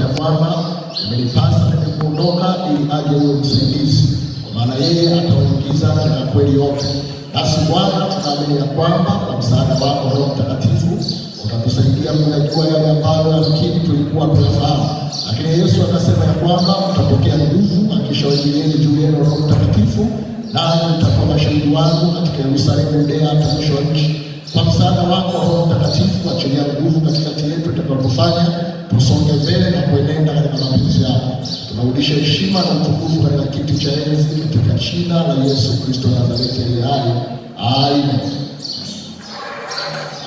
ya kwamba imenipasa mimi kuondoka ili aje huyo msaidizi, kwa maana yeye atawaingiza katika kweli yote. Basi Bwana, tunaamini ya kwamba kwa msaada wako Roho Mtakatifu utatusaidia kuyajua yale ambayo yamkini tulikuwa tunafahamu, lakini Yesu akasema ya kwamba mtapokea nguvu akishawajieni juu yenu Roho Mtakatifu, nanyi mtakuwa mashahidi wangu katika Yerusalemu, Yudea, hata mwisho wa nchi. Kwa msaada wako Roho Mtakatifu, achilia nguvu katikati yetu itakapofanya tusonge mbele na kuenenda katika mapenzi yako. Tunarudisha heshima na utukufu katika kiti cha enzi katika jina la Yesu Kristo wa Nazareti aliye hai. Amen.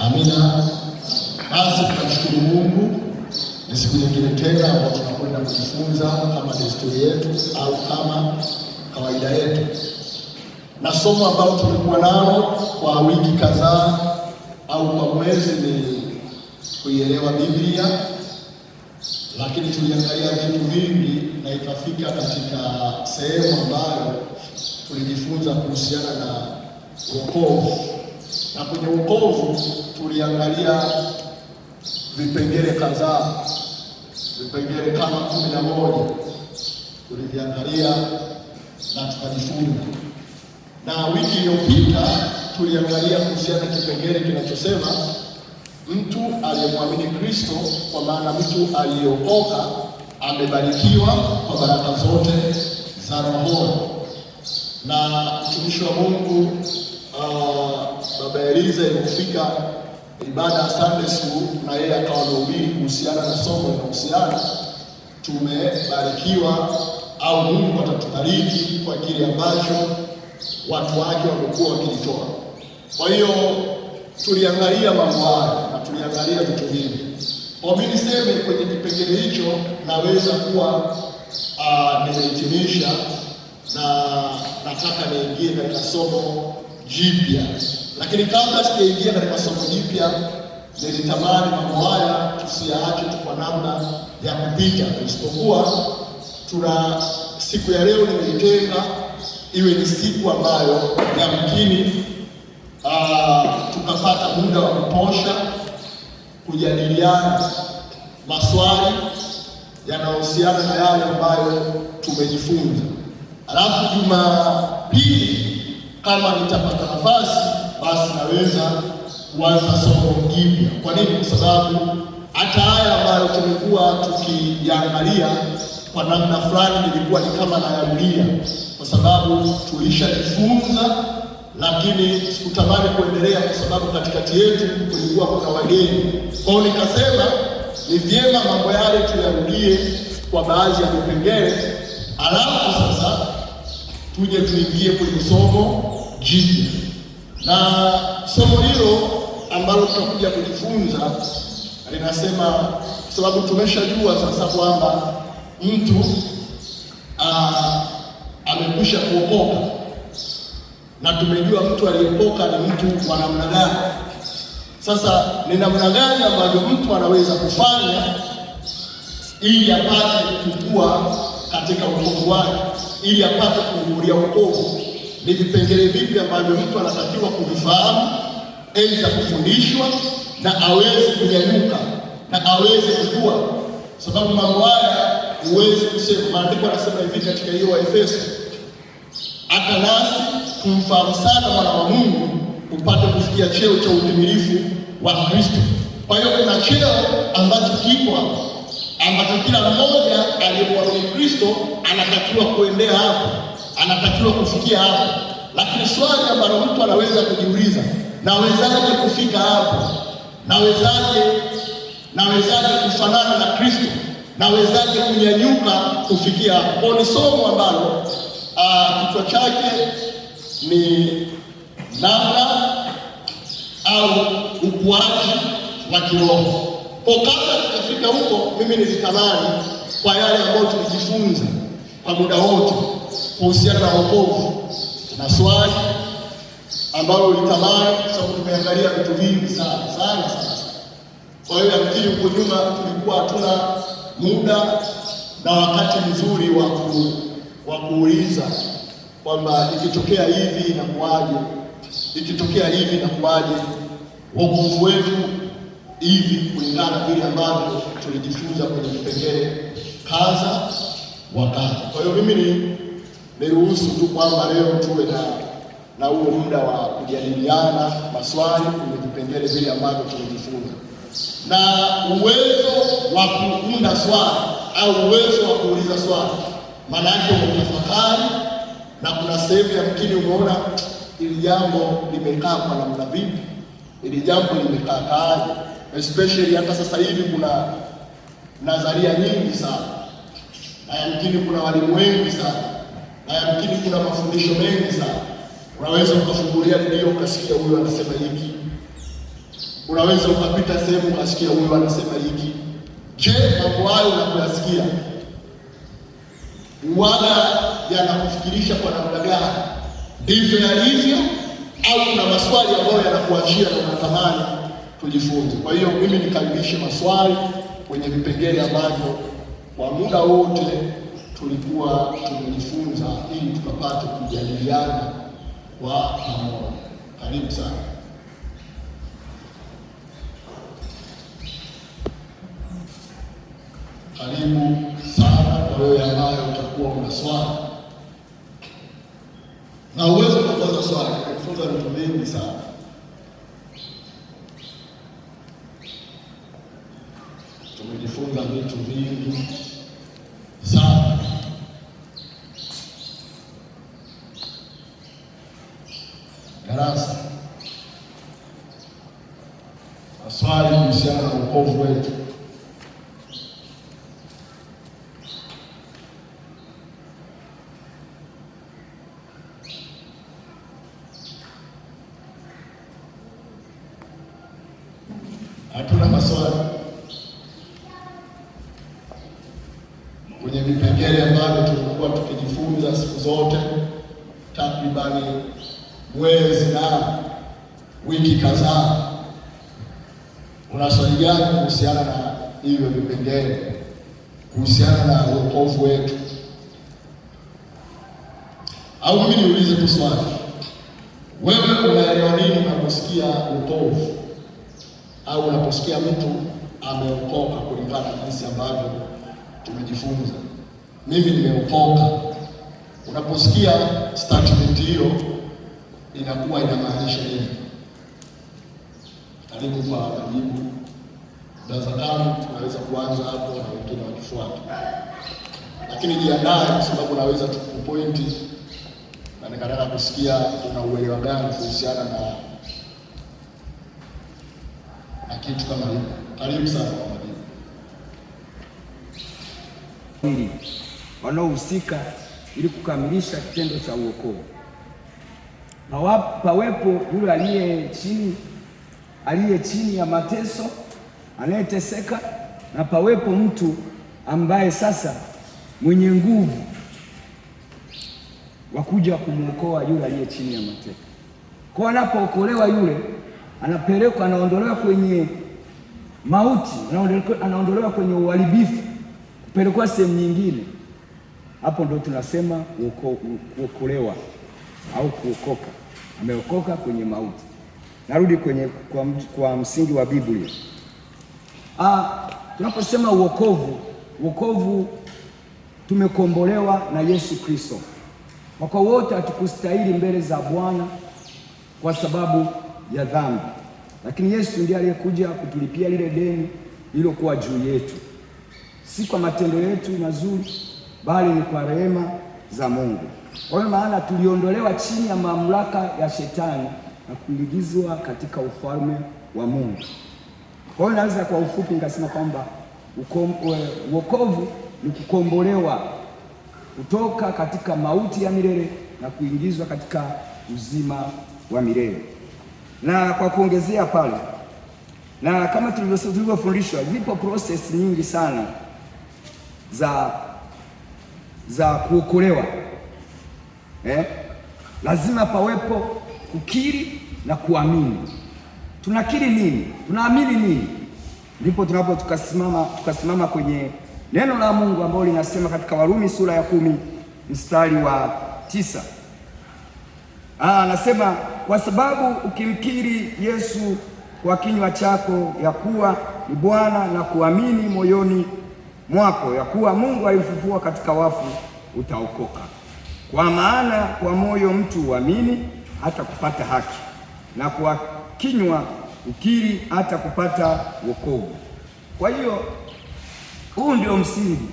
Amina. Basi tunamshukuru Mungu, ni siku nyingine tena ambapo tunakwenda kujifunza kama desturi yetu au kama kawaida yetu, na somo ambalo tumekuwa nalo kwa wiki kadhaa au kwa mwezi ni kuielewa Biblia, lakini tuliangalia vitu vingi na ikafika katika sehemu ambayo tulijifunza kuhusiana na wokovu. Na kwenye wokovu tuliangalia vipengele kadhaa, vipengele kama 11 tuliviangalia na tukajifunza. Na wiki iliyopita tuliangalia kuhusiana na kipengele kinachosema mtu aliyemwamini Kristo, kwa maana mtu aliyeokoka amebarikiwa kwa baraka zote za roho. Na mtumishi wa Mungu Baba Eliza ilipofika ibada ya Sunday School, na yeye akawa anahubiri kuhusiana na somo linalohusiana tumebarikiwa au Mungu atatubariki kwa kile ambacho watu wake wamekuwa wakilitoa. Kwa hiyo tuliangalia mambo haya na tuliangalia vitu vingi. Kwa mimi niseme kwenye kipengele hicho naweza kuwa nimehitimisha, na nataka niingie katika somo jipya. Lakini kabla sijaingia katika somo jipya, nilitamani mambo haya tusiyaache tu kwa namna ya kupita, isipokuwa tuna siku ya leo nimeitenga iwe ni siku ambayo yamkini tukapata muda wa kutosha kujadiliana maswali yanayohusiana na yale ambayo tumejifunza. Alafu Jumapili kama nitapata nafasi, basi naweza kuanza somo jipya. Kwa nini? Kwa sababu hata haya ambayo tumekuwa tukiyaangalia kwa namna fulani nilikuwa ni kama nayarudia, kwa sababu tulishajifunza, lakini sikutamani kuendelea kwa sababu katikati yetu kulikuwa kuna wageni. Kwa hiyo nikasema ni vyema mambo yale tuyarudie kwa baadhi ya vipengele, alafu sasa tuje tuingie kwenye somo jipya. Na somo hilo ambalo tutakuja kujifunza linasema, kwa sababu tumeshajua sasa kwamba mtu amekwisha kuokoka, na tumejua mtu aliyeokoka ni mtu wa namna gani. Sasa ni namna gani ambavyo mtu anaweza kufanya ili apate kukua katika wokovu wake, ili apate kuhudhuria wokovu? Ni vipengele vipi ambavyo mtu anatakiwa kuvifahamu, aidha kufundishwa na aweze kunyanyuka na aweze kukua? Sababu mambo haya huwezi kusema. Maandiko yanasema hivi katika hiyo Waefeso, hata nasi kumfahamu sana mwana wa Mungu upate kufikia cheo cha utimilifu wa Kristo. Kwa hiyo kuna cheo ambacho kipo hapo, ambacho kila mmoja aliyemwamini Kristo anatakiwa kuendea hapo, anatakiwa kufikia hapo. Lakini swali ambalo mtu anaweza kujiuliza, nawezaje kufika hapo? Nawezaje kufanana na Kristo? Nawezaje kunyanyuka kufikia hapo? Kwa ni somo ambalo kichwa chake ni namna au ukuaji wa kiroho. Kwa kabla tutafika huko, mimi nilitamani kwa yale ambayo tulijifunza kwa muda wote kuhusiana na wokovu, na swali ambalo ulitamani, sababu tumeangalia vitu vingi sana. Kwa hiyo yamkini huko nyuma tulikuwa hatuna muda na wakati mzuri wa kuuliza kwamba ikitokea hivi inakuaje, ikitokea hivi inakuaje, wokovu wetu hivi kulingana vile ambavyo tulijifunza kwenye vipengele kadha wa kadha. Kwa hiyo mimi niruhusu tu kwamba leo tuwe na huo muda wa kujadiliana maswali kwenye vipengele vile ambavyo tulijifunza, na uwezo wa kuunda swali au uwezo wa kuuliza swali, maana yake umetafakari na kuna sehemu ya mkini umeona ili jambo limekaa kwa namna vipi, ili jambo limekaa kaaje, especially hata sasa hivi kuna nadharia nyingi sana, na yamkini kuna walimu wengi sana, na yamkini kuna mafundisho mengi sana. Unaweza ukafungulia redio ukasikia huyu anasema hiki, unaweza ukapita sehemu ukasikia huyu anasema hiki. Je, mambo hayo unapoyasikia wala yanakufikirisha kwa namna gani? Ndivyo yalivyo au kuna maswali ambayo yanakuachia na unatamani tujifunze? Kwa hiyo mimi nikaribishe maswali kwenye vipengele ambavyo kwa muda wote tulikuwa tumejifunza, ili tukapate kujadiliana kwa pamoja. Karibu sana. Karibu sana kwa wewe ambaye utakuwa una swali na uwezo wa kuuliza swali. Tumejifunza vitu vingi sana. Tumejifunza vitu vingi sana. Darasa maswali kuhusiana na wokovu wetu. Hatuna maswali kwenye vipengele ambavyo tulikuwa tukijifunza siku zote, takribani mwezi na wiki kadhaa. Una swali gani kuhusiana na hivyo vipengele, kuhusiana na wokovu wetu? Au mimi niulize tu swali, wewe unaelewa nini unaposikia wokovu au unaposikia mtu ameokoka kulingana na jinsi ambavyo tumejifunza? Mimi nimeokoka. Unaposikia statement hiyo inakuwa inamaanisha nini? Karibu kwa majibu. Darasa tano tunaweza kuanza hapo na wengine wakifuata, lakini jiandae kwa sababu naweza tukupointi na nikataka kusikia una uelewa gani kuhusiana na kitu kama hiyo. Karibu sana kwa majibu. Wanaohusika ili kukamilisha kitendo cha uokovu. Pawepo yule aliye chini ya mateso, anayeteseka, na pawepo mtu ambaye sasa mwenye nguvu wa kuja kumwokoa yule aliye chini ya mateso. Kwa anapookolewa yule anapelekwa, anaondolewa kwenye mauti, anaondolewa kwenye uharibifu, kupelekwa sehemu nyingine. Hapo ndo tunasema kuokolewa au kuokoka. Ameokoka kwenye mauti. Narudi kwa msingi wa Biblia. Tunaposema uokovu tumekombolewa na Yesu Kristo. Kwa wote hatukustahili mbele za Bwana kwa sababu ya dhambi, lakini Yesu ndiye aliyekuja kutulipia lile deni lililokuwa juu yetu, si kwa matendo yetu mazuri, bali ni kwa rehema za Mungu. Kwa hiyo maana tuliondolewa chini ya mamlaka ya shetani na kuingizwa katika ufalme wa Mungu. Kwa hiyo naweza kwa ufupi nikasema kwamba wokovu ni kukombolewa kutoka katika mauti ya milele na kuingizwa katika uzima wa milele. Na kwa kuongezea pale, na kama tulivyofundishwa, zipo process nyingi sana za kuokolewa. Lazima pawepo kukiri na kuamini. Tunakiri nini? Tunaamini nini? Ndipo tukasimama kwenye neno la Mungu ambalo linasema katika Warumi sura ya 10 mstari wa 9. Anasema kwa sababu ukimkiri Yesu kwa kinywa chako ya kuwa ni Bwana na kuamini moyoni mwako ya kuwa Mungu alimfufua katika wafu, utaokoka. Kwa maana kwa moyo mtu huamini hata kupata haki, na kwa kinywa ukiri hata kupata wokovu. Kwa hiyo huu ndio msingi: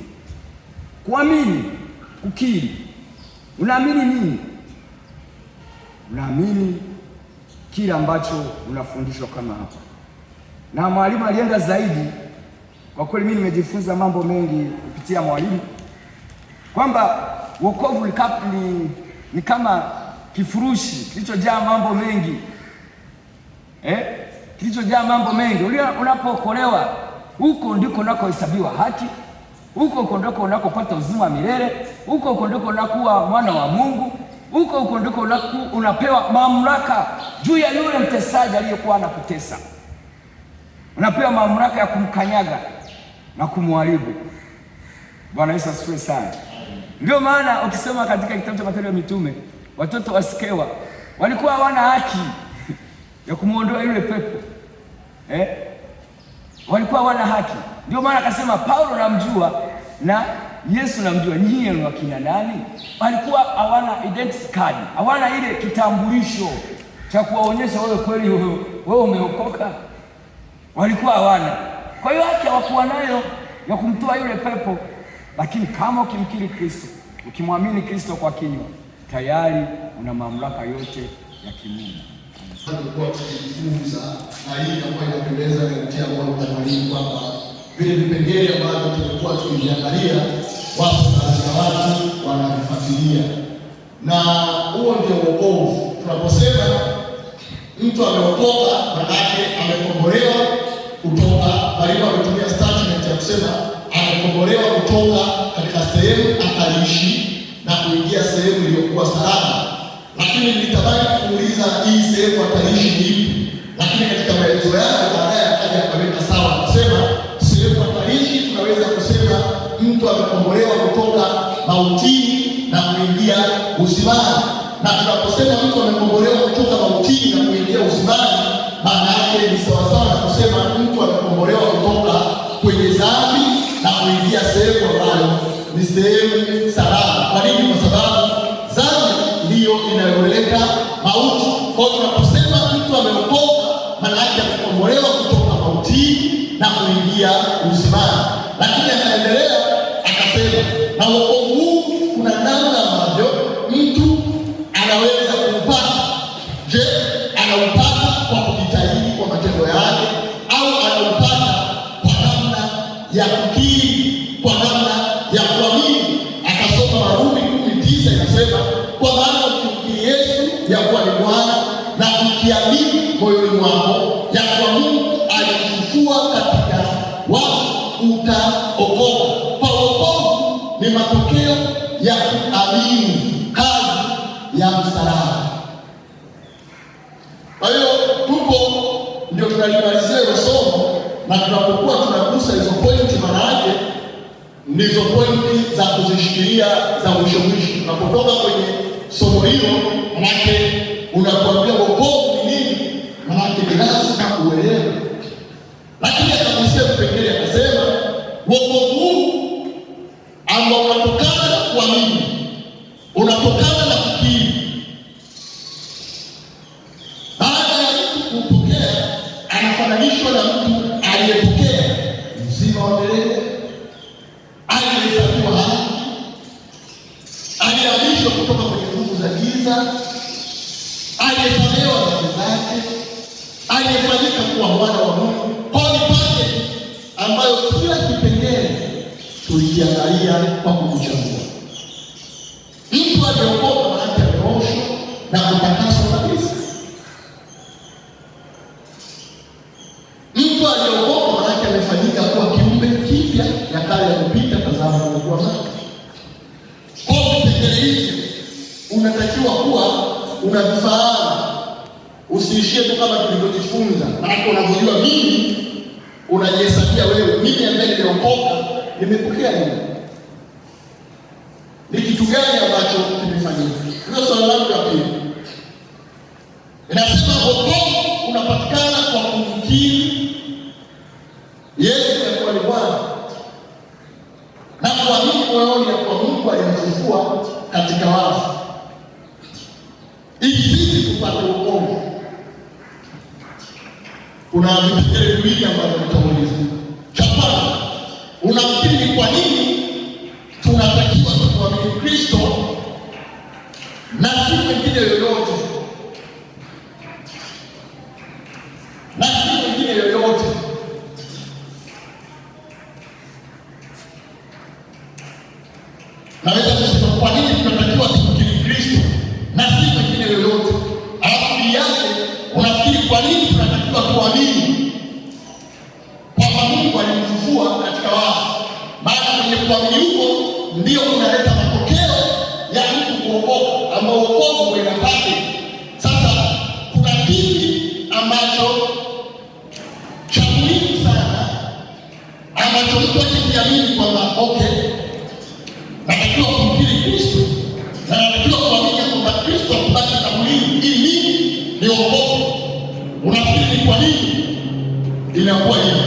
kuamini, kukiri. Unaamini nini? Unaamini kile ambacho unafundishwa kama hapa. Na mwalimu alienda zaidi. Kwa kweli mimi nimejifunza mambo mengi kupitia mwalimu, kwamba wokovu ni kama kifurushi kilichojaa mambo mengi, kilichojaa mambo mengi. Unapookolewa, huko ndiko unakohesabiwa haki, huko ndiko unakopata uzima wa milele, huko ndiko unakuwa mwana wa Mungu, huko ndiko unapewa mamlaka juu ya yule mtesaji aliyekuwa anakutesa. Unapewa mamlaka ya kumkanyaga na kumharibu. Bwana Yesu asifiwe sana. Ndio maana ukisoma katika kitabu cha Matendo ya Mitume, watoto wa Skewa walikuwa hawana haki ya kumuondoa yule pepo, walikuwa hawana haki. Ndio maana akasema, Paulo namjua na Yesu namjua, nyinyi ni wakina nani? Walikuwa hawana identity card, hawana ile kitambulisho cha kuwaonyesha wewe kweli wewe umeokoka. Walikuwa hawana. Kwa hiyo haki hawakuwa nayo ya kumtoa yule pepo. Lakini kama ukimkiri Kristo, ukimwamini Kristo kwa kinywa, tayari una mamlaka yote ya kimungu. Tulikuwa tukijifunza na hii inakuwa inapendeza kupitia moyo kwa mwalimu, kwamba vile vipengele ambavyo tulikuwa tukiangalia wapo baadhi ya watu wanavifuatilia, na huo ndio wokovu. Tunaposema mtu ameokoka, manake amekombolewa kutoka, bali ametumia statement ya kusema amekombolewa kutoka katika sehemu ataishi na kuingia sehemu iliyokuwa salama. Lakini nilitamani kuuliza hii sehemu ataishi ni ipi? Lakini katika maelezo yake baadaye akaja akaweka sawa, kusema sehemu ataishi tunaweza kusema mtu amekombolewa kutoka mautini na kuingia uzimani. Na tunaposema mtu amekombolewa kutoka mautini na kuingia uzimani, maana yake ni sawasawa na kusema mtu amekombolewa kutoka kwenye dhambi na kuingia sehemu ambayo ni sehemu salama. Kwa nini? Kwa sababu dhambi ndiyo inayoleta mauti. Kwa hiyo tunaposema mtu ameokoka, maana yake amekombolewa kutoka mautini na kuingia uzimani. Lakini akaendelea akasema, na wokovu huu kuna namna ambavyo mtu anaweza kuupata. Je, anaupata kwa kujitahidi kwa matendo yake, au anaupata kwa namna ya kukiri, kwa namna ya kuamini? Akasoma Warumi 10:9 inasema, kwa maana ukimkiri Yesu ya kuwa ni Bwana na ukiamini moyoni mwako ya kuwa Mungu alimfufua katika wafu, utaokoka. Kwa wokovu ni matokeo ya kuamini kazi ya msalaba. Kwa hiyo tupo ndio tunalimalizia hilo somo, na tunapokuwa tunagusa hizo pointi, maana yake ndizo pointi za kuzishikilia za mwisho mwisho. Tunapotoka kwenye somo hilo, manake unakuambia wokovu ni nini, manake ni lazima uelewe. Lakini akagusia vipengele, akasema wokovu huu ambao unatokana na kuamini, unatokana na kukiri. Baada ya mtu kupokea, anafananishwa na mtu aliyepokea uzima wa milele, aliyehesabiwa haki, aliyehamishwa kutoka kwenye nguvu za giza, aliyesamehewa dhambi zake, aliyefanyika kuwa mwana wa Mungu. Kwa ni pale ambayo kila kipengele tulikiangalia kwa kukuchagua. Mtu aliyeokoka maana ameoshwa na kutakaswa kabisa. Mtu aliyeokoka maana amefanyika kuwa kiumbe kipya, ya kale yamepita, tazama yamekuwa mapya. Kwa vipengele hivi unatakiwa kuwa unavifahamu, usiishie tu kama tulivyojifunza. Maana unavyojua mimi, unajihesabia wewe, mimi ambaye nimeokoka nimepokea nini? Ni kitu gani ambacho kimefanyika? Ndio swali langu la pili. Inasema wokovu unapatikana kwa alimfufua katika wafu, ili sisi tupate wokovu. Kuna vipengele viwili ambavyo nitauliza. Cha kwanza, unafikiri ni kwa nini tunatakiwa kumwamini Kristo na si mwingine yoyote? Na si mwingine yoyote. Naweza kusema kwa nini tunatakiwa kumkiri Kristo na si mwingine yoyote? Alafu yake unafikiri kwa nini tunatakiwa kuamini kwamba Mungu alimfufua katika wafu? Maana kwenye kuamini huko ndio kunaleta matokeo ya mtu kuokoka, ambao wokovu unapata. Sasa kuna kitu ambacho cha muhimu sana ambacho mtu akiamini kwamba natakiwa kumkiri Kristo na natakiwa kuamini kwamba Kristo akubali kaburini ili mimi niokoke. Unafikiri kwa nini inakuwa hivyo?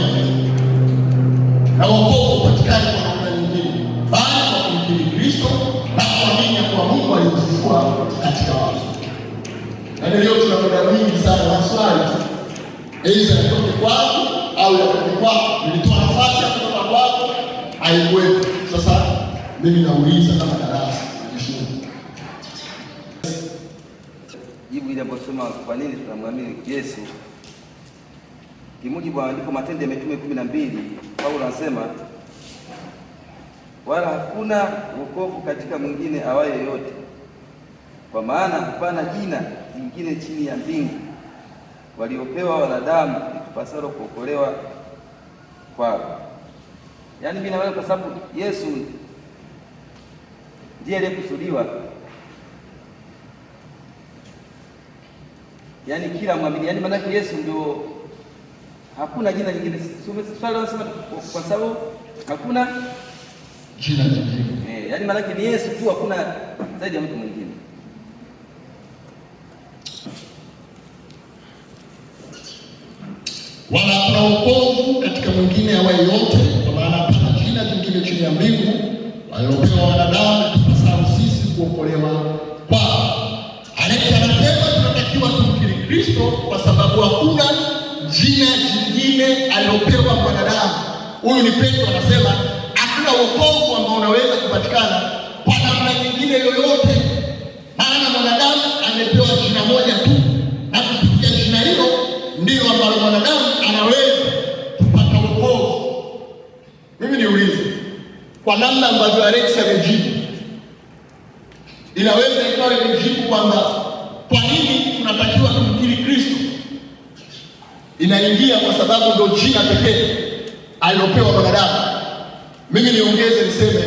Na wokovu upatikane kwa namna nyingine, bali kwa kumkiri Kristo na kuamini kwa Mungu alimfufua katika wafu. Na leo tuna muda mwingi sana wa swali, aidha yatoke kwako au yatoke kwako. Nilitoa nafasi ya kutoka kwako, haikuwepo. Sasa mimi nauliza kama darasa jibu ile ambayo sema kwa nini tunamwamini Yesu. Kimujibu wa andiko Matendo ya Mitume 12, Paulo anasema wala hakuna wokovu katika mwingine awaye yote, kwa maana hapana jina jingine chini ya mbingu waliopewa wanadamu litupasalo kuokolewa kwao. Yaani mimi na wewe, kwa sababu Yesu ndiye aliyekusudiwa, yaani kila mwamini, yaani maana Yesu ndio, hakuna jina lingine. Swali wanasema kwa sababu hakuna jina lingine. Yaani maana ni Yesu tu, hakuna zaidi ya mtu mwingine. Wala hakuna wokovu katika mwingine awaye yote, kwa maana hapana jina jingine chini ya mbingu waliopewa wanadamu tupasao sisi kuokolewa kwao. Anasema tunatakiwa tumkiri Kristo kwa sababu hakuna jina jingine aliopewa mwanadamu. Huyu ni Petro anasema hakuna wokovu ambao unaweza kupatikana kwa namna nyingine yoyote, maana mwanadamu amepewa jina moja tu, na kupitia jina hilo ndio ambalo mwanadamu anaweza kupata wokovu. Mimi niulize, kwa namna ambavyo Alex amejibu, inaweza ikawa imejibu kwamba kwa nini tunatakiwa kumkiri Kristo. Inaingia kwa sababu ndio jina pekee alilopewa mwanadamu. Mimi niongeze niseme,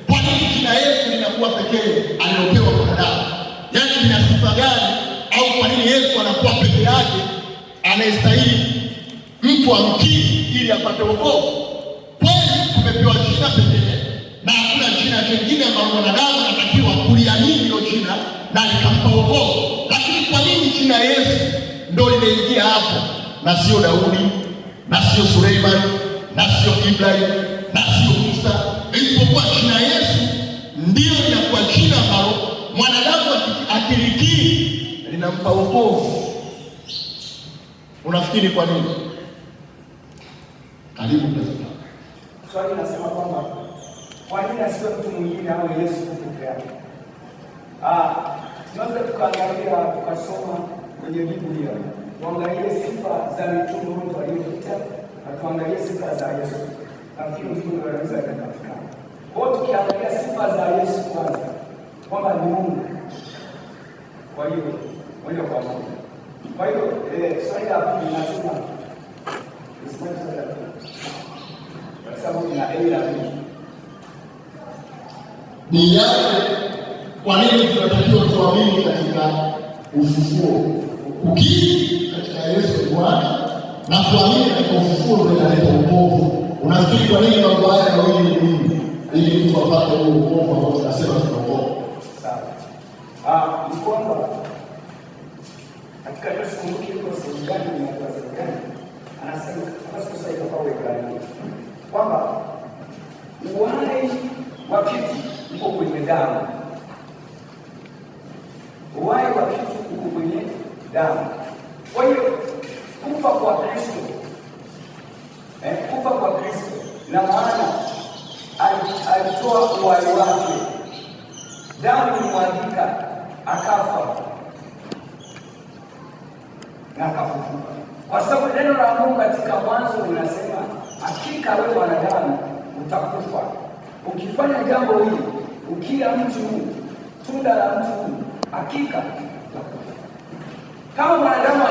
kwa nini jina Yesu linakuwa pekee alilopewa mwanadamu? Yaani lina sifa gani? Au kwa nini Yesu anakuwa pekee yake anayestahili mtu amkiri ili apate wokovu? Kweli tumepewa jina pekee na hakuna jina jingine ambalo mwanadamu anatakiwa kuliamini hilo jina na likampa wokovu. Lakini kwa nini jina Yesu ndio linaingia hapo na sio Daudi na sio Suleiman na sio Ibrahim na sio Musa? Isipokuwa jina Yesu ndio linakuwa jina ambalo mwanadamu akilikiri linampa wokovu. Unafikiri kwa nini? Karibu mtazamaji. Swali nasema kwamba kwa nini asiwe mtu mwingine au Yesu peke yake? Tunaweza tukaangalia tukasoma kwenye Biblia, tuangalie sifa za mitume wote waliopita na tuangalie sifa za Yesu. Nafikiri mtume anaweza kupatikana. Kwa hiyo tukiangalia sifa za Yesu kwanza, kwamba ni Mungu. Kwa hiyo moja kwa moja. Kwa hiyo swali la pili nasema kwa sababu ina ni yake. Kwa nini tunatakiwa tuamini katika ufufuo? Ukiri katika Yesu Bwana na kuamini katika ufufuo ndio inaleta wokovu. Unafikiri kwa nini mambo haya mawili ni muhimu ili mtu apate huo wokovu ambao tunasema tunaokoka? Sawa. Ni kwamba katika Yesu kumbuki yuko sehemu gani na kwa sehemu gani? Anasema kwa sasa iko kwa Ibrahim kwamba uhai wa kitu uko kwenye damu. Uhai wa kitu uko kwenye damu. Kwa hiyo kufa kwa Kristo, kufa kwa Kristo na maana alitoa uhai wake, damu ilimwagika, akafa na akafufuka. Kwa sababu neno la Mungu katika Mwanzo linasema hakika wewe mwanadamu utakufa ukifanya jambo hili, ukila mti huu, tunda la mti huu, hakika utakufa. Kama mwanadamu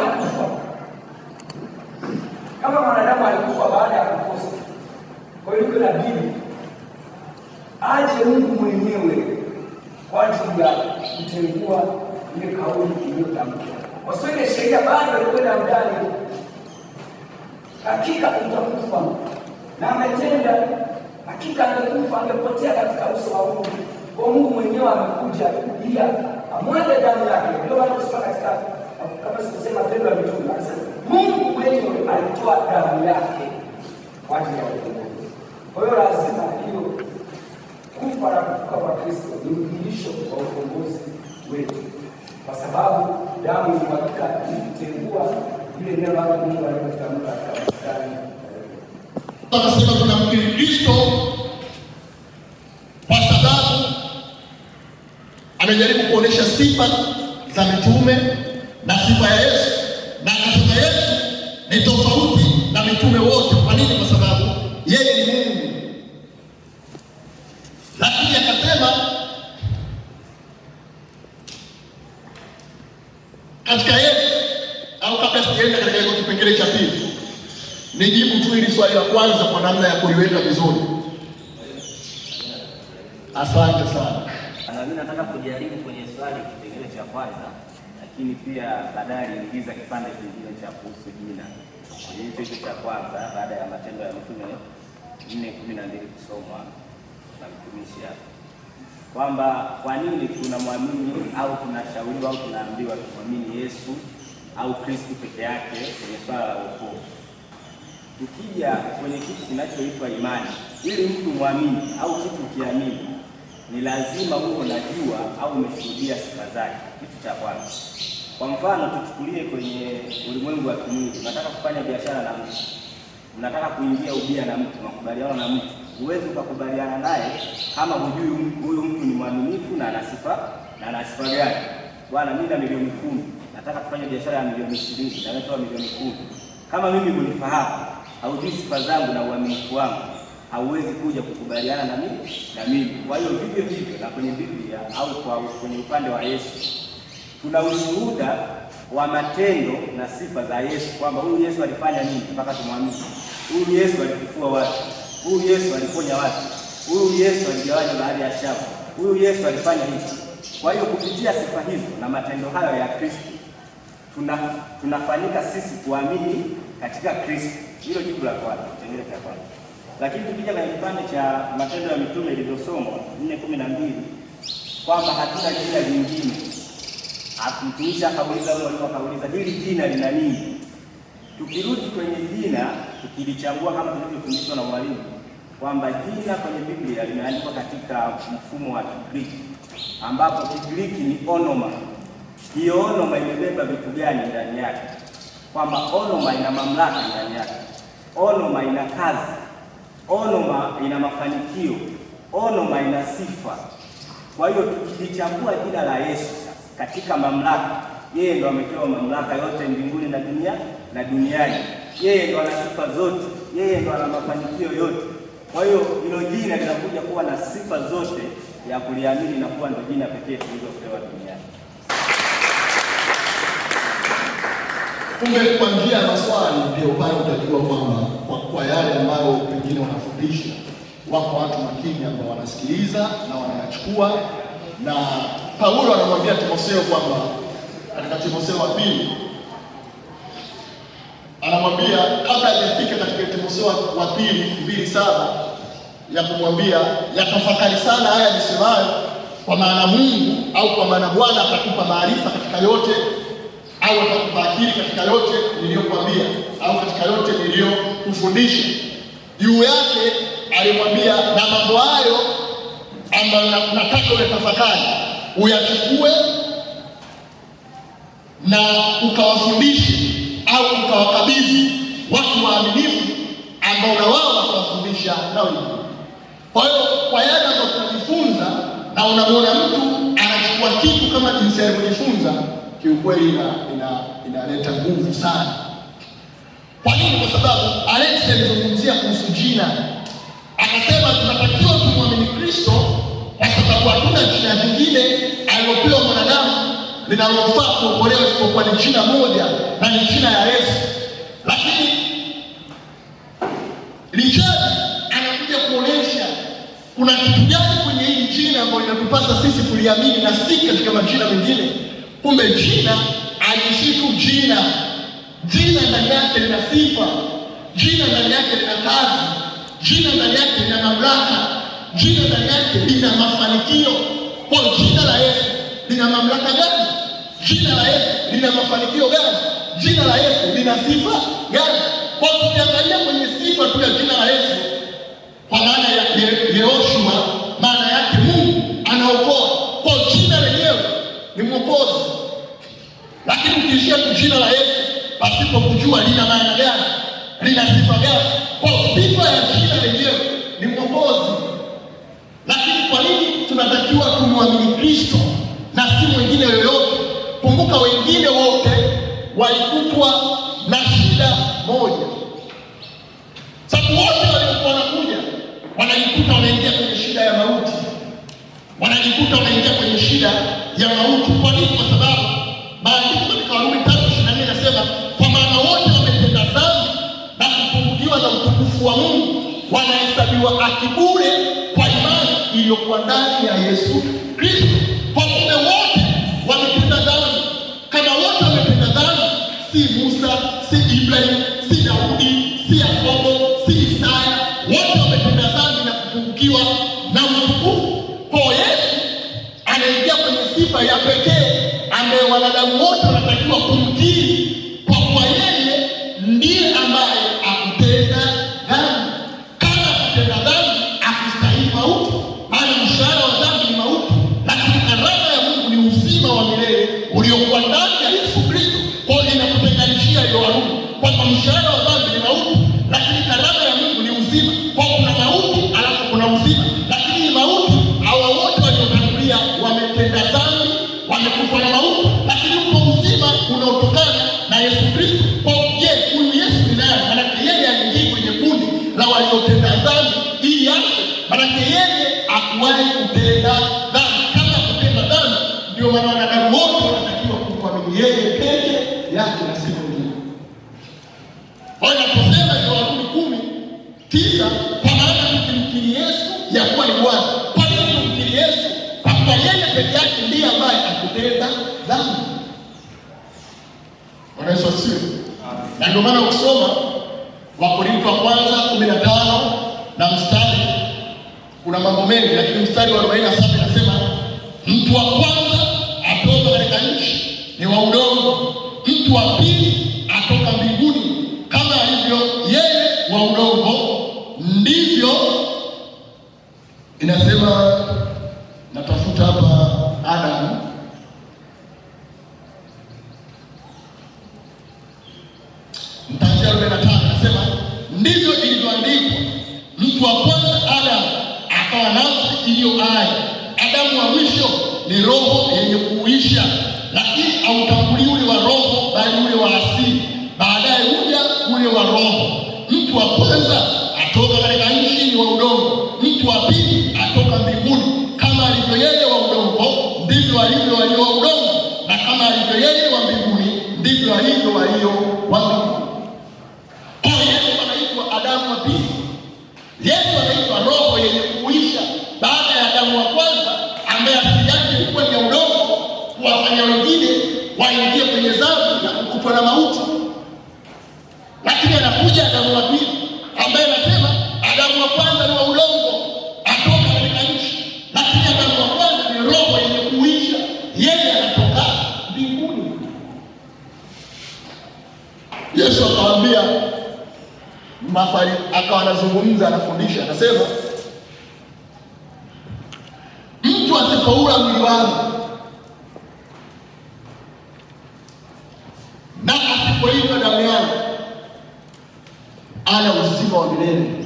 alikufa baada ya kukosa, kwa hiyo inabidi aje Mungu mwenyewe kwa ajili ya kutengua ile kauli iliyotamkwa. Kwa sababu ile sheria bado ilikuwa ndani, hakika utakufa, na ametenda, hakika angekufa, angepotea katika uso wa Mungu. Kwa Mungu mwenyewe amekuja ili amwage damu yake. Ndio wanasema katika, kama sikosema, Matendo ya Mitume, anasema Mungu mwenyewe alitoa damu yake kwa ajili ya ukombozi. Kwa hiyo lazima hiyo kufa na kufufuka kwa Kristo ni udhihirisho wa ukombozi wetu, kwa sababu damu ilimwagika ilitengua ile neno la Mungu alilotamka katika mstari. Tunasema tunamkiri Kristo kwa sababu amejaribu kuonesha sifa za mitume na sifa ya Yesu, na akasema Yesu ni tofauti na mitume wote. Kwa nini? Kwa sababu yeye ni Mungu. Lakini akasema katika Yesu, au kabla sijaenda katika hiyo kipengele cha pili, nijibu tu hili swali la kwanza kwa namna ya kuliweka vizuri. Asante sana. Mimi nataka kujaribu kwenye swali kipengele cha kwanza, lakini pia baadaye niingiza kipande kingine cha kuhusu jina. Kwenye hicho cha kwanza, baada ya Matendo ya Mitume 4:12 kusomwa na mtumishi hapa, kwamba kwa nini tunamwamini au tunashauriwa au tunaambiwa tumwamini Yesu au Kristo peke yake kwenye swala la wokovu. Tukija kwenye kitu kinachoitwa imani, ili mtu muamini au kitu kiamini, ni lazima uwe unajua au umeshuhudia sifa zake. Kitu cha kwanza, kwa mfano tuchukulie kwenye ulimwengu wa kimwili, unataka kufanya biashara na mtu, unataka kuingia ubia na mtu, makubaliano na mtu, huwezi ukakubaliana naye kama hujui huyu mtu ni mwaminifu na ana sifa gani. Bwana, mimi na milioni 10 nataka kufanya biashara ya milioni 20 na natoa milioni 10. Kama mimi unifahamu, haujui sifa zangu na uaminifu wangu, hauwezi kuja kukubaliana na mimi. Kwa hiyo vivyo hivyo na kwenye Biblia au kwenye upande wa Yesu, tuna ushuhuda wa matendo na sifa za Yesu, kwamba huyu Yesu alifanya nini mpaka tumwamini. Huyu Yesu alifufua watu, huyu Yesu aliponya watu, huyu Yesu aligawanya bahari ya Shamu, huyu Yesu alifanya hivi. Kwa hiyo kupitia sifa hizo na matendo hayo ya Kristo, tunafanyika sisi kuamini katika Kristo. Hilo jibu la kwanza, kipengele cha kwanza. Lakini tukija kwenye kipande cha Matendo ya Mitume ilivyosomwa 4:12, kwamba hatuna jina lingine. Mtumishi akauliza, mwalimu akauliza, hili jina lina nini? Tukirudi kwenye jina, tukilichambua kama tulivyofundishwa na mwalimu, kwamba jina kwenye Biblia limeandikwa katika mfumo wa Kigiriki, ambapo Kigiriki ni onoma. Hiyo onoma imebeba vitu gani ndani yake? Kwamba onoma ina mamlaka ndani yake, onoma ina kazi, onoma ina mafanikio, onoma ina sifa. Kwa hiyo tukilichambua jina la Yesu katika mamlaka, yeye ndo amepewa mamlaka yote mbinguni na duniani. Yeye ndo ana sifa zote, yeye ndo ana mafanikio yote. Kwa hiyo hilo jina linakuja kuwa na sifa zote ya kuliamini na kuwa ndo jina pekee tulilopewa duniani. Kumbe kwa njia ya maswali ndio pale utajua kwamba kwa yale ambayo pengine wanafundisha, wako watu makini ambao wanasikiliza na wanayachukua. Na Paulo anamwambia Timotheo kwamba katika Timotheo wa pili anamwambia, kabla hajafika katika Timotheo wa pili 2:7, ya kumwambia yatafakari sana haya nisemayo, kwa maana Mungu au kwa maana Bwana atakupa maarifa katika yote, au atakupa akili katika yote niliyokuambia, au katika yote niliyokufundisha. Juu yake alimwambia, na mambo hayo ambayo nataka uyatafakari, uyachukue na ukawafundishe au ukawakabidhi watu waaminifu ambao na wao watawafundisha na wengine. Kwa hiyo kwa yale ambayo tunajifunza na unamwona mtu anachukua kitu kama jinsi alivyojifunza, kiukweli inaleta nguvu sana. Kwa nini? Kwa sababu Alex alizungumzia kuhusu jina, akasema tunatakiwa tumwamini Kristo kwa sababu hatuna jina jingine alilopewa mwanadamu linalofaa kuokolewa isipokuwa ni jina moja, na ni jina ya Yesu. Lakini Richard anakuja kuonesha kuna kitu gani kwenye hili jina ambayo inatupasa sisi kuliamini na si katika majina mengine. Kumbe jina aliishi tu jina. Jina ndani yake lina sifa, jina ndani yake lina kazi, jina ndani yake lina mamlaka, jina ndani yake lina mafanikio. Kwa jina la Yesu lina mamlaka gani? Jina la Yesu lina mafanikio gani? Jina la Yesu lina sifa gani? Kwa tukiangalia kwenye sifa tu ya jina la Yesu, kwa maana ya Yehoshua, maana yake Mungu anaokoa. Kwa jina lenyewe ni mwokozi. Lakini ukiishia tu jina la Yesu pasipo kujua lina maana gani, lina sifa gani, kwa sifa ya jina lenyewe ni mwokozi. Lakini kwa nini tunatakiwa tumwamini Kristo na si mwingine yoyote? Kumbuka wengine wote walikutwa na shida moja. Sababu wote walikuwa wanakuja wanajikuta wanaingia kwenye shida ya mauti, wanajikuta wanaingia kwenye shida ya mauti. Kwa nini? Kwa sababu maandiko katika Warumi 3:24 inasema, kwa maana wote wametenda dhambi na kupungukiwa na utukufu wa Mungu, wanahesabiwa haki bure kwa imani iliyokuwa ndani ya Yesu Kristo. Kwa kumbe wote wametenda dhambi. Kama wote wametenda dhambi, si Musa, si Ibrahim, si Daudi, si Yakobo, si Isaya, wote wametenda dhambi na kupungukiwa na utukufu. Kwa Yesu anaingia kwenye sifa ya pekee ambaye wanadamu wote wanatakiwa kumtii, kwa kuwa yeye ndiye ambaye akutenda dhambi. Kama akutenda dhambi akustahili mauti, maana mshahara wa dhambi ni mauti, lakini karama ya Mungu ni uzima wa milele uliokuwa ndani ya Yesu Kristo. Kwa hiyo inakutenganishia hiyo Warumi kwamba mshahara wa dhambi ni mauti, lakini karama ya Mungu ni uzima. Kwa kuna mauti alafu kuna uzima, lakini mauti hawa wote waliotangulia wametenda dhambi, wamekufa na mauti, lakini uko uzima unaotokana na Yesu Kristo. Kwa je, huyu Yesu ni nani? Maanake yeye aliingia kwenye kundi la waliotenda dhambi ili afe. Maanake yeye hakuwahi kutenda dhambi. Kama kutenda dhambi, ndio maana wanadamu wote wanatakiwa kumwamini yeye peke yake na si mwingine. Kwa hiyo naposema ni Warumi 10:9, kwa maana mkimkiri Yesu ya kuwa ni Bwana. Kwa nini tumkiri Yesu? Kwa kuwa yeye peke yake ndiye ambaye hakutenda dhambi. Bwana Yesu asifiwe. Na ndio maana ukisoma Wakorintho wa kwanza 15 na mstari, kuna mambo mengi, lakini mstari wa 47 inasema, mtu wa kwanza atoka katika nchi ni wa udongo, mtu wa pili atoka mbinguni. Kama alivyo yeye wa udongo, ndivyo inasema, natafuta hapa Adamu, mstari wa 45 inasema, ndivyo ilivyoandikwa, mtu wa kwanza Adamu akawa nafsi iliyo hai. Adamu wa mwisho ni roho yenye kuisha, lakini hautangulia ule wa roho, bali ule wa asili, baadaye huja ule wa roho. Mtu wa kwanza atoka katika nchi ni wa udongo, mtu wa pili atoka mbinguni. Kama alivyo yeye wa udongo, ndivyo alivyo walio wa udongo, na kama alivyo yeye wa mbinguni, ndivyo alivyo walio wa mbinguni. Kwa Yesu anaitwa Adamu wa pili. Yesu anaitwa roho yenye kuisha, baada ya Adamu wa kwanza ambaye asili yake ilikuwa ni ya udongo, kuwafanya wengine waingie kwenye dhambi na kukutwa na mauti. Lakini anakuja Adamu wa pili ambaye anasema Adamu wa kwanza ni wa udongo, atoka katika nchi, lakini Adamu wa kwanza ni roho yenye kuisha, yeye anatoka mbinguni. Yesu akawaambia akawa anazungumza, anafundisha, anasema asipoula mwili wangu na asipoinywa damu yangu ana uzima wa milele,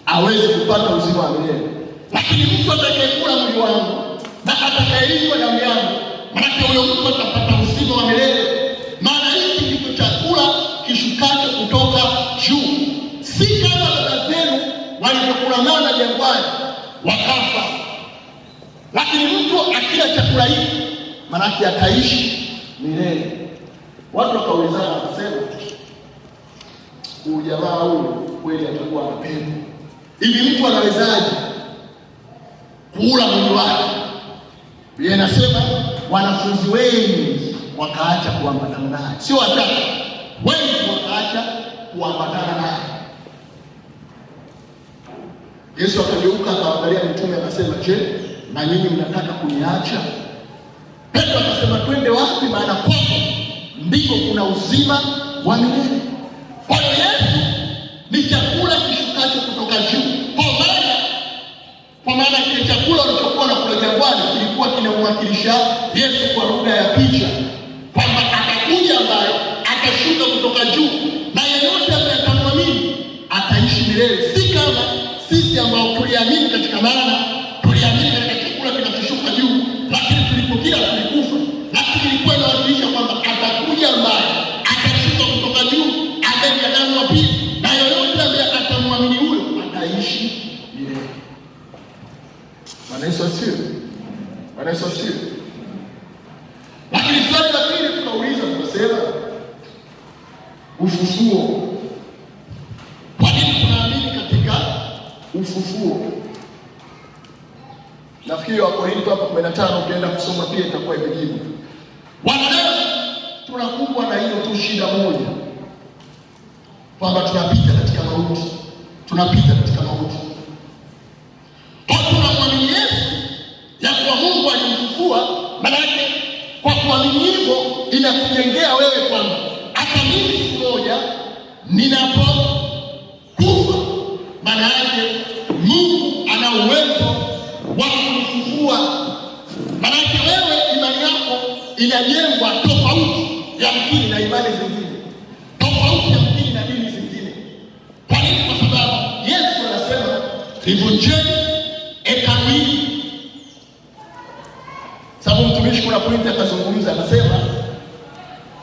hawezi kupata uzima wa milele. Lakini mtu atakayekula mwili wangu na atakayeinywa damu yangu, maana huyo mtu atapata uzima wa milele. Maana hiki ndicho chakula kishukacho kutoka juu, si kama baba zenu walivyokula mana jangwani wakafa. Lakini mtu akila chakula hiki maana ataishi milele. Watu wakaulizana wakasema, huyu jamaa huyu kweli atakuwa anapendwa hivi? Mtu anawezaje kuula mwili wake? Biblia inasema wanafunzi wengi wakaacha kuambatana naye, sio wachache, wengi wakaacha kuambatana naye. Yesu akageuka akaangalia mitume akasema, je, na nyinyi mnataka kuniacha? Petro akasema, twende wapi? Maana kwako ndiko kuna uzima wa milele. Kwa hiyo Yesu ni chakula kishukacho kutoka juu. Kwa maana kile chakula walichokuwa na kula jangwani kilikuwa kinamwakilisha Yesu kwa lugha ya picha, kwamba atakuja ambaye atashuka kutoka juu, na yeyote ambaye atamwamini ataishi milele. Si kama sisi ambao tuliamini katika maana tuliamini katika chakula kinachoshuka juu, lakini tulipokila tulikufa. Lakini ilikuwa inawakilisha kwamba atakuja ambaye atashuka kutoka juu, ambaye ni Adamu wa pili, na yeyote ambaye atamwamini huyo ataishi milele. Bwana Yesu asifiwe. Bwana Yesu asifiwe. Lakini swali la pili tunauliza, tunasema ufufuo. Kwa nini tunaamini katika ufufuo? Nafikiri Wakorintho hapa 15 ukienda kusoma pia itakuwa imejibu. Wanadamu tunakumbwa na hiyo tu shida moja, kwamba tunapita katika mauti, tunapita katika mauti. Tunamwamini Yesu ya kuwa Mungu alimfufua, maanake kwa kuamini hivyo inakujengea wewe kwamba hata mimi siku moja ninapokufa, maana yake Mungu ana uwezo wa kunifufua. Maanake wewe imani yako inajengwa tofauti ya mkini na imani zingine, tofauti ya mkini na dini zingine. Kwa nini? Kwa sababu Yesu anasema ivunjeni hekalu hili. Sababu mtumishi kuna pointi akazungumza akasema,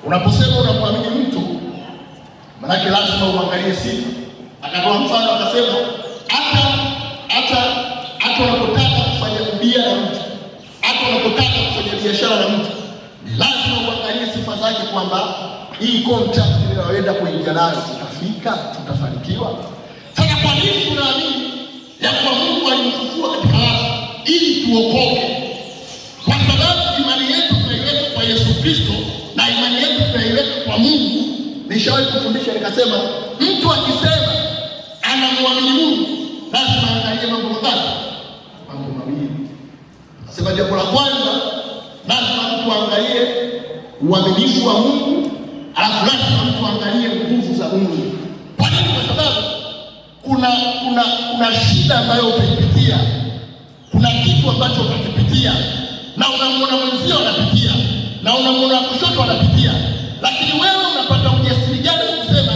unaposema unamwamini mtu maanake lazima uangalie sifa. Akatoa mfano akasema, hata unapotaka kufanya ubia na mtu, hata unapotaka kufanya biashara na mtu, lazima uangalie sifa zake, kwamba hii contract ninayoenda kuingia nayo tutafika, tutafanikiwa. Sasa kwa nini tunaamini ya kwa Mungu alimfufua katika wafu ili tuokoke? Kwa sababu imani yetu tunaiweka kwa Yesu Kristo na imani yetu tunaiweka kwa Mungu. Nishawahi kufundisha nikasema, mtu akisema anamwamini Mungu lazima aangalie mambo matatu, mambo mawili. Sema jambo la kwanza, lazima mtu aangalie uaminifu wa Mungu, alafu lazima mtu aangalie nguvu za Mungu. Kwa nini? Kwa sababu kuna shida ambayo utaipitia, kuna kitu ambacho utakipitia, na unamwona mwenzio anapitia, na unamwona kushoto anapitia, lakini wewe unapata ujasiri gani kusema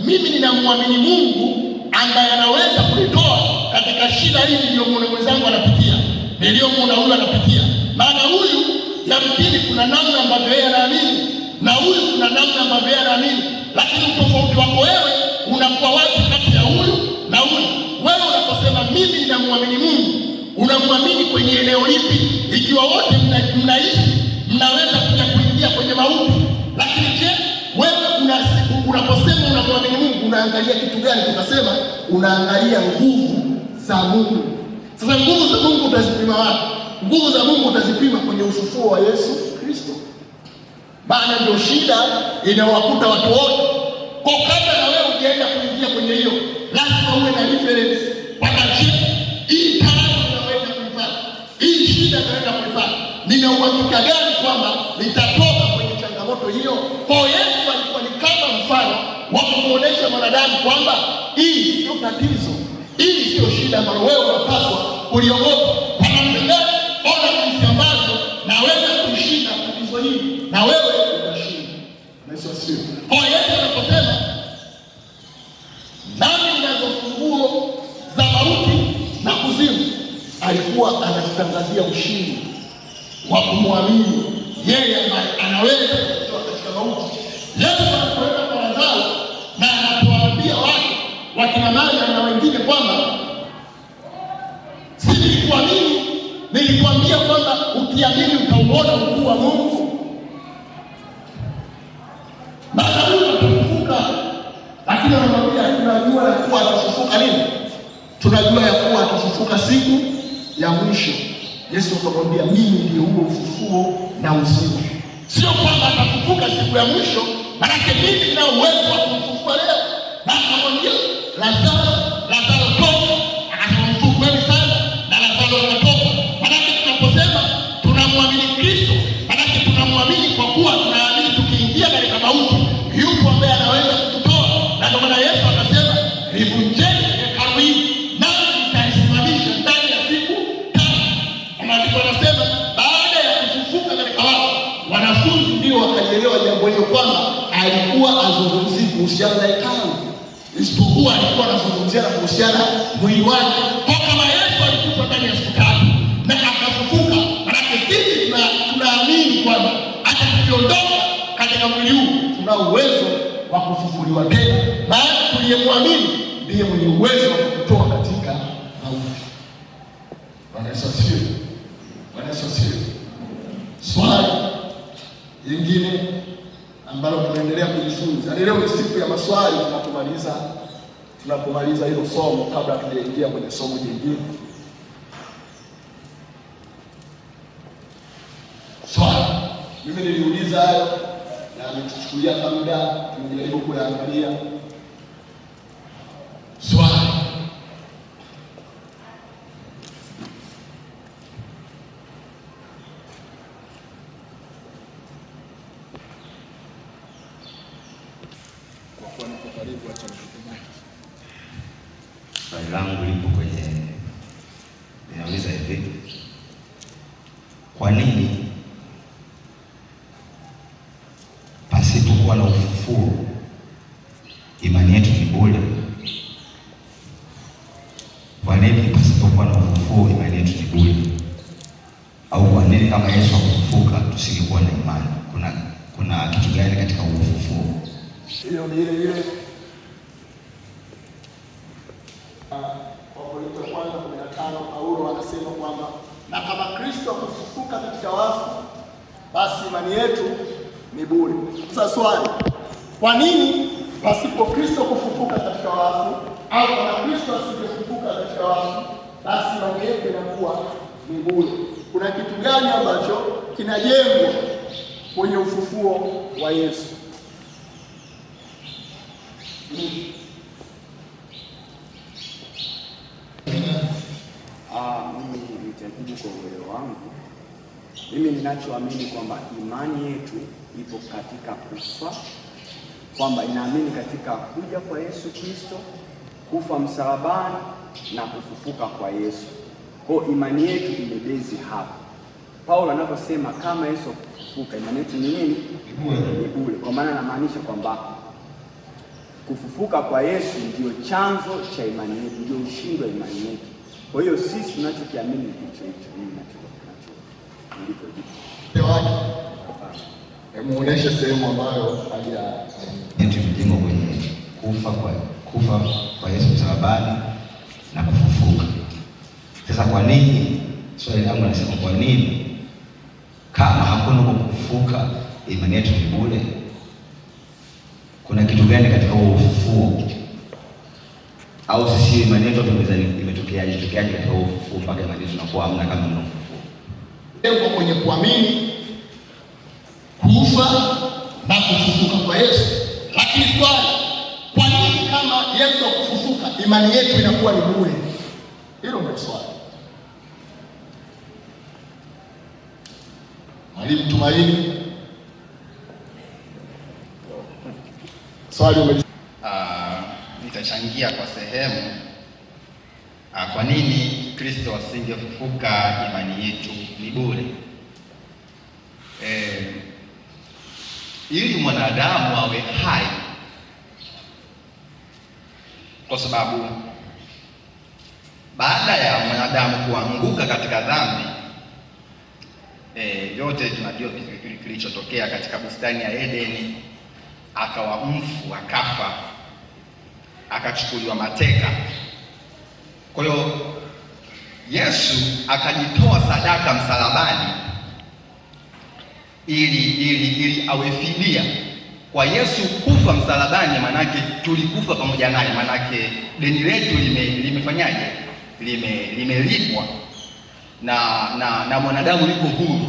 mimi ninamwamini Mungu ambaye anaweza kunitoa katika shida hii niliyomwona mwenzangu anapitia, niliyomwona huyu anapitia? Maana huyu yamkini kuna namna ambavyo yeye anaamini, na huyu kuna namna ambavyo yeye anaamini, lakini tofauti wako wewe unakuwa wapi kati ya huyu na huyu? Wewe unaposema mimi ninamwamini Mungu, unamwamini kwenye eneo lipi? Ikiwa wote mnaishi mnaweza kuja kuingia kwenye mauti, lakini je, wewe unaposema unamwamini Mungu unaangalia kitu gani? Tukasema unaangalia nguvu za Mungu. Sasa nguvu za Mungu utazipima wapi? Nguvu za Mungu utazipima kwenye ufufuo wa Yesu Kristo. Maana ndio shida inawakuta watu wote. Kwa kabla na wewe ukienda kuingia kwenye hiyo, lazima uwe na reference. Wakaje hii tarafu unaenda kuipata, hii shida unaenda kuipata, nina uhakika gani kwamba nitatoka kwenye changamoto hiyo? Kwa Yesu alikuwa ni kama mfano wa kumuonesha mwanadamu kwamba hii sio tatizo, hii sio shida ambayo wewe unapaswa kuliogopa. Kwa namna gani? Ona jinsi ambavyo alikuwa anatutangazia ushindi wa kumwamini yeye ambaye anaweza kutoa katika mauti. Yesu anapoenda kwa Lazaro na anapowaambia watu wakina Mariamu na wengine kwamba si nilikuamini, nilikuambia kwamba ukiamini utauona ukuu wa Mungu. Baada huyo atafufuka, lakini anamwambia tunajua ya kuwa atafufuka nini? Tunajua ya kuwa atafufuka siku ya mwisho. Yesu akamwambia mimi ndio huo ufufuo na uzima. Sio kwamba atafufuka siku ya mwisho, maanake mimi nina uwezo wa kumfufua leo. Na akamwambia Lazaro, Lazaro toka. Akasema mtu kweli sana, na Lazaro akatoka. Maanake tunaposema tunamwamini Kristo, maanake tunamwamini kwa kuwa tunaamini tukiingia katika mauti yupo ambaye anaweza kututoa. Na ndio maana Yesu akasema livunjeni hekalu hili nami nitalisimamisha ndani ya siku 3. Maandiko yanasema baada ya kufufuka katika wafu, wanafunzi ndio wakalielewa jambo hilo kwamba alikuwa azungumzii kuhusiana na hekalu, isipokuwa alikuwa anazungumzia kuhusiana mwili wake. Kwa kama Yesu alikufa ndani ya siku 3 na akafufuka, maanake sisi tunaamini kwamba hata tukiondoka katika mwili huu tuna uwezo wa kufufuliwa tena, maana tuliyemwamini ndiye mwenye uwezo wa kutoa katika mauti. Bwana Yesu asifiwe. Bwana Yesu asifiwe. Swali lingine ambalo tunaendelea kujifunza, leo ni siku ya maswali tunapomaliza hilo somo, kabla tujaingia kwenye somo jingine. Swali mimi niliuliza hayo na nimechukulia kwa muda, tumejaribu kuyaangalia. Swali: swali langu lipo kwenye, ninauliza hivi: kwa nini pasipokuwa na ufufuo imani yetu ni bure? Kwa nini pasipokuwa na ufufuo imani yetu ni bure? Au kwa nini kama Yesu hakufufuka tusingekuwa na imani? Kuna kitu gani katika ufufuo? Hiyo ni ile Wakorintho 1:15 Paulo anasema kwamba na kama Kristo hakufufuka katika wafu, basi imani yetu ni bure. Sasa swali, kwa nini pasipo Kristo kufufuka katika wafu, au kama Kristo asipofufuka katika wafu, basi imani yetu inakuwa ni bure? Kuna kitu gani ambacho kinajengwa kwenye ufufuo wa Yesu? Mimi nitajibu kwa uelewa wangu. Mimi ninachoamini kwamba imani yetu ipo katika kufa, kwamba inaamini katika kuja kwa Yesu Kristo, kufa msalabani na kufufuka kwa Yesu. Kwa imani yetu imebezi hapa. Paulo anaposema kama Yesu kufufuka, imani yetu ni nini? Ni bure. Kwa maana anamaanisha kwamba kufufuka kwa Yesu ndio chanzo cha imani yetu, ndio ushindi wa imani yetu. Kwa hiyo sisi tunachokiamini ni hicho mimi nacho ndivyo hivyo. Muoneshe sehemu ambayo tumejengwa kwenye kufa kwa Yesu msalabani na kufufuka. Sasa kwa nini, swali langu nasema kwa nini kama hakuna kufufuka imani yetu ni bure? Kuna kitu gani katika huo ufufuo? Au sisi imani yetu imetokeaje katika huo ufufuo mpaka imani yetu inakuwa hamna kama mna ufufuo? Lengo kwenye kuamini kufa na kufufuka kwa Yesu. Lakini swali, kwa nini kama Yesu kufufuka imani yetu inakuwa ni bure? Hilo ndio swali. Mwalimu Tumaini, swali nitachangia kwa sehemu. Kwa nini Kristo asingefufuka imani yetu ni bure? Ili mwanadamu awe hai, kwa sababu baada ya mwanadamu kuanguka katika dhambi, yote tunajua kilichotokea katika bustani ya Edeni. Akawa mfu, akafa, akachukuliwa mateka. Kwa hiyo Yesu akajitoa sadaka msalabani ili awe fidia. Kwa Yesu kufa msalabani, manake tulikufa pamoja naye, manake deni letu limefanyaje? Limelipwa na mwanadamu yuko huru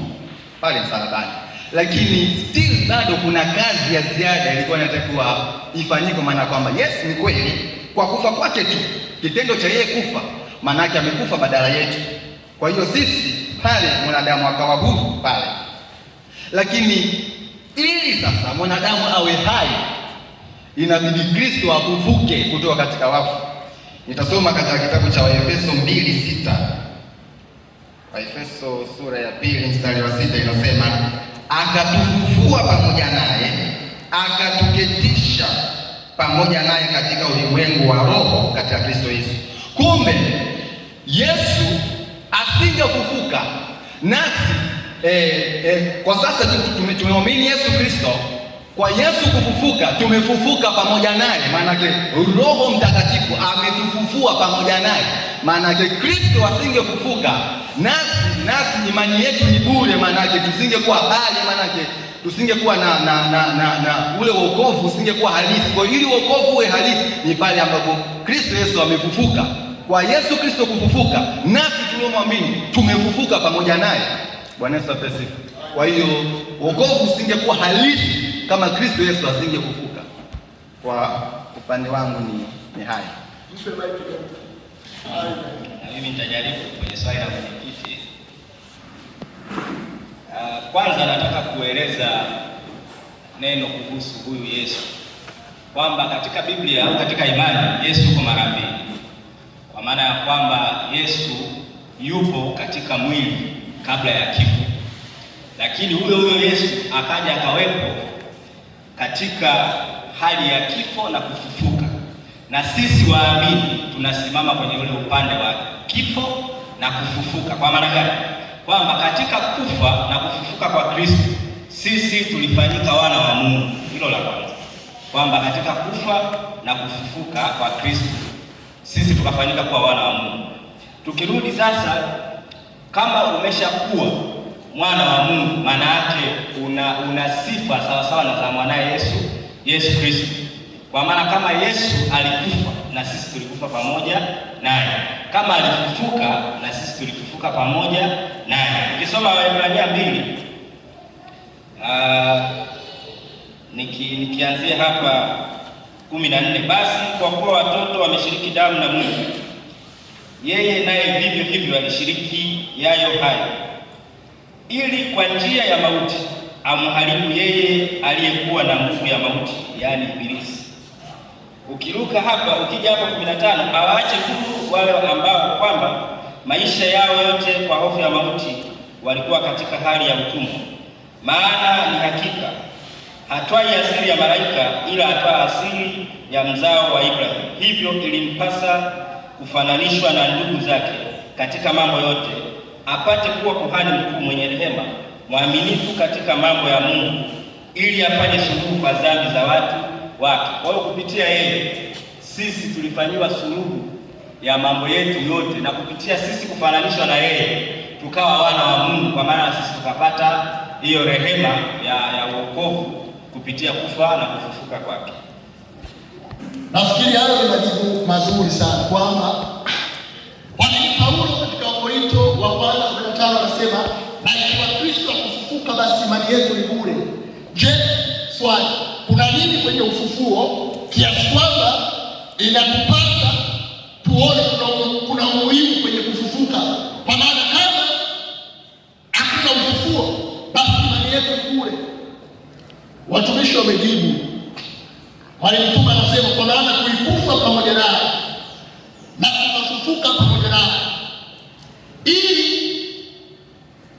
pale msalabani. Lakini still bado kuna kazi ya ziada ilikuwa inatakiwa ifanyike, maana kwamba yes, ni kweli kwa kufa kwake tu, kitendo cha yeye kufa, manake amekufa badala yetu. Kwa hiyo sisi pale mwanadamu akawa huru pale, lakini ili sasa mwanadamu awe hai, inabidi Kristo afufuke kutoka katika wafu. Nitasoma katika kitabu cha Waefeso 2:6. Waefeso sura ya 2 mstari wa 6 inasema, akatufufua pamoja naye, akatuketisha pamoja naye katika ulimwengu wa roho katika Kristo Yesu. Kumbe Yesu asingefufuka nasi kwa sasa tumemwamini Yesu Kristo. Kwa Yesu kufufuka, tumefufuka pamoja naye, maanake Roho Mtakatifu ametufufua pamoja naye. Maanake Kristo asingefufuka nasi imani yetu ni bure, maanake tusingekuwa bali, maanake tusingekuwa na ule wokovu usingekuwa halisi. Kwa ili wokovu uwe halisi ni pale ambapo Kristo Yesu amefufuka. Kwa Yesu Kristo kufufuka, nasi tuliomwamini tumefufuka pamoja naye. Bwana Yesu asifiwe. Kwa hiyo wokovu usingekuwa halisi kama Kristo Yesu asingefufuka. Kwa upande wangu ni haya. Na mimi nitajaribu kwenye swali la mwenyekiti. Kwanza nataka kueleza neno kuhusu huyu Yesu, kwamba katika Biblia au katika imani Yesu yuko mara mbili, kwa maana ya kwamba Yesu yupo katika mwili kabla ya kifo, lakini huyo Yesu akaja akawepo katika hali ya kifo na kufufuka, na sisi waamini tunasimama kwenye ule upande wa kifo na kufufuka. Kwa maana gani? Kwamba katika kufa na kufufuka kwa Kristo sisi tulifanyika wana wa Mungu. Hilo la kwanza, kwamba katika kufa na kufufuka kwa Kristo sisi tukafanyika kuwa wana wa Mungu. Tukirudi sasa, kama umeshakuwa mwana wa Mungu, maana yake una sifa sawa sawa na za mwanae Yesu Kristo. Kwa maana kama Yesu alikufa na sisi tulikufa pamoja naye, kama alifufuka na sisi tulifufuka pamoja naye. Ukisoma Waebrania 2 nikianzia hapa 14, basi kwa kuwa watoto wameshiriki damu na mwili, yeye naye vivyo hivyo alishiriki yayo hayo, ili kwa njia ya mauti amharibu yeye aliyekuwa na nguvu ya mauti, yaani Ibilisi. Ukiruka hapa, ukija hapa 15, awaache huru wale ambao kwamba maisha yao yote kwa hofu ya mauti walikuwa katika hali ya utumwa. Maana ni hakika hatwai asili ya malaika, ila atwaa asili ya mzao wa Ibrahimu. Hivyo ilimpasa kufananishwa na ndugu zake katika mambo yote, apate kuwa kuhani mkuu mwenye rehema, mwaminifu katika mambo ya Mungu, ili afanye suluhu kwa dhambi za watu wake. Kwa hiyo kupitia yeye sisi tulifanyiwa suluhu ya mambo yetu yote, na kupitia sisi kufananishwa na yeye tukawa wana wa Mungu, kwa maana sisi tukapata hiyo rehema ya wokovu kupitia kufa na kufufuka kwake. Nafikiri hayo ni majibu mazuri sana, kwamba Paulo katika Wakorintho wa kwanza 15 anasema, na ikiwa Kristo akufufuka basi imani yetu ni bure. Je, swali, kuna nini kwenye ufufuo kiasi kwamba inatupasa tuone kuna umuhimu kwenye kufufuka? Kwa maana kama hakuna ufufuo basi imani yetu ni bure. Watumishi wamejibu. Mwalimu Mtume anasema, kwa maana tulikufa pamoja naye na tukafufuka pamoja naye, ili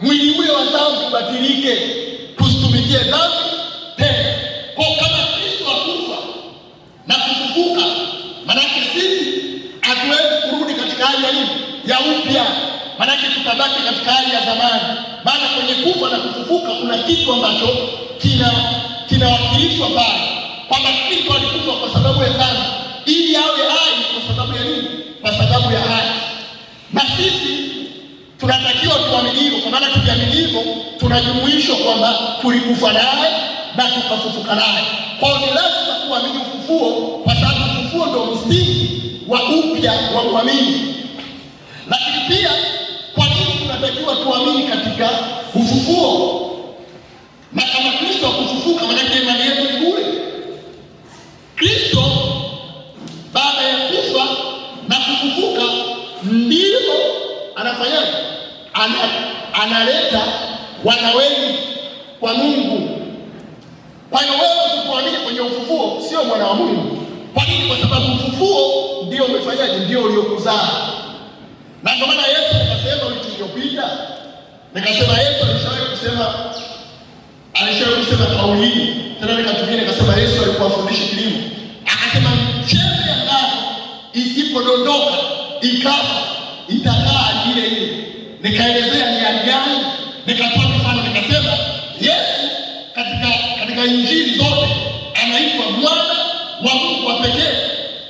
mwili ule wa dhambi ubatilike, tusitumikie dhambi tena. Kwa kama Kristo akufa na kufufuka, maana sisi hatuwezi kurudi katika hali ya ya upya, maanake tutabaki katika hali ya zamani. Maana kwenye kufa na kufufuka kuna kitu ambacho kinawakilishwa pale, kwamba Kristo alikufa kwa sababu ya dhambi ili awe hai kwa sababu ya nini? Kwa sababu ya haki. Na sisi tunatakiwa tuamini hivyo, kwa maana tukiamini hivyo tunajumuishwa kwamba tulikufa naye na tukafufuka naye. Kwa hiyo ni lazima kuamini ufufuo, kwa sababu ufufuo ndio msingi wa upya wa muamini. Lakini pia kwa nini tunatakiwa tuamini katika ufufuo? Na kama Kristo akufufuka, maana imani yetu ni bure. Kristo baada ya kufa na kufufuka ndio anafanyaje? Analeta wana wengi kwa Mungu. Kwa hiyo wewe usipoamini kwenye ufufuo sio mwana wa Mungu. Kwa nini? Kwa sababu ufufuo ndio umefanyaje? Ndio uliokuzaa. Na ndio maana Yesu akasema wiki iliyopita, nikasema Yesu alishawahi kusema kauli hii. Tena nikatumia nikasema Yesu alikuwa afundisha kilimo. Akasema chembe ya ngano isipodondoka ikafa itakaa ile ile. Nikaelezea ni hali gani, nikatoa mfano nikasema Yesu katika injili zote anaitwa mwana wa Mungu wa pekee,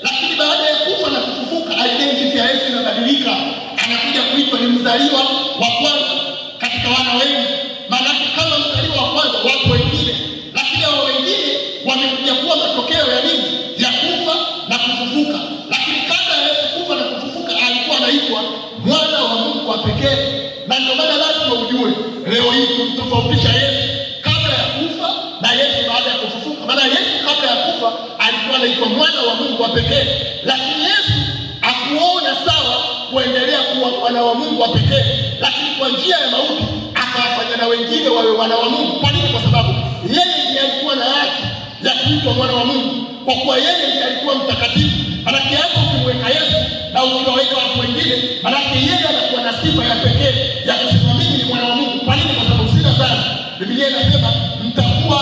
lakini baada ya kufa na kufufuka identity ya Yesu inabadilika, anakuja kuitwa ni mzaliwa wa kwanza katika wana wengi. Maana kama mzaliwa wa kwanza watu wengine, lakini hao wengine wamekuja kuwa matokeo ya nini? Ya kufa na kufufuka. Lakini kabla ya Yesu kufa na kufufuka alikuwa anaitwa mwana wa Mungu wa pekee. Na ndio maana lazima ujue leo hii kumtofautisha Yesu kabla ya kufa na Yesu baada ya kufufuka. Maana Yesu kabla ya kufa alikuwa anaitwa mwana wa Mungu wa pekee, lakini Yesu hakuona sawa kuendelea kuwa mwana wa Mungu wa pekee, lakini kwa njia ya mauti akawafanya na wengine wawe wana wa Mungu. Kwa nini? Kwa sababu yeye ndiye alikuwa na haki ya kuitwa mwana wa Mungu, kwa kuwa yeye ndiye alikuwa mtakatifu. Maanake hapo ukimweka Yesu na ukiwaweka watu wengine, maanake yeye anakuwa na sifa ya pekee ya kusema mimi ni mwana wa Mungu. Kwa nini? Kwa sababu sina dhambi. Biblia inasema mtakuwa,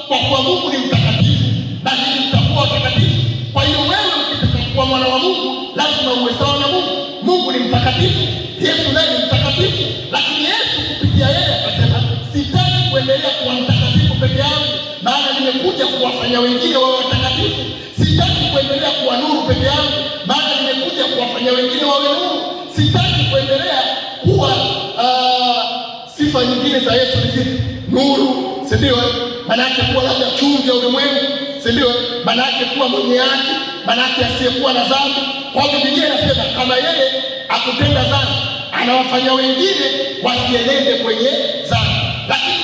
kwa kuwa Mungu ni mtakatifu na ninyi mtakuwa watakatifu. Kwa hiyo wewe ukitaka kuwa mwana wa Mungu lazima uwe sawa na Mungu. Mungu ni mtakatifu, Yesu naye ni mtakatifu, lakini Yesu kupitia yeye akasema sitaki kuendelea kuwa mtakatifu peke yangu, maana nimekuja kuwafanya wengine wawe watakatifu. Sitaki kuendelea kuwa nuru peke yangu, maana nimekuja kuwafanya wengine wawe nuru. Sitaki kuendelea kuwa sifa nyingine za Yesu ni zipi? Nuru, si ndio? Maana yake kuwa labda chumvi ya ulimwengu, si ndio? Maana yake kuwa mwenye haki, maana yake asiyekuwa na dhambi. Kwa Biblia inasema kama yeye akutenda dhambi, anawafanya wengine wasienende kwenye dhambi. Lakini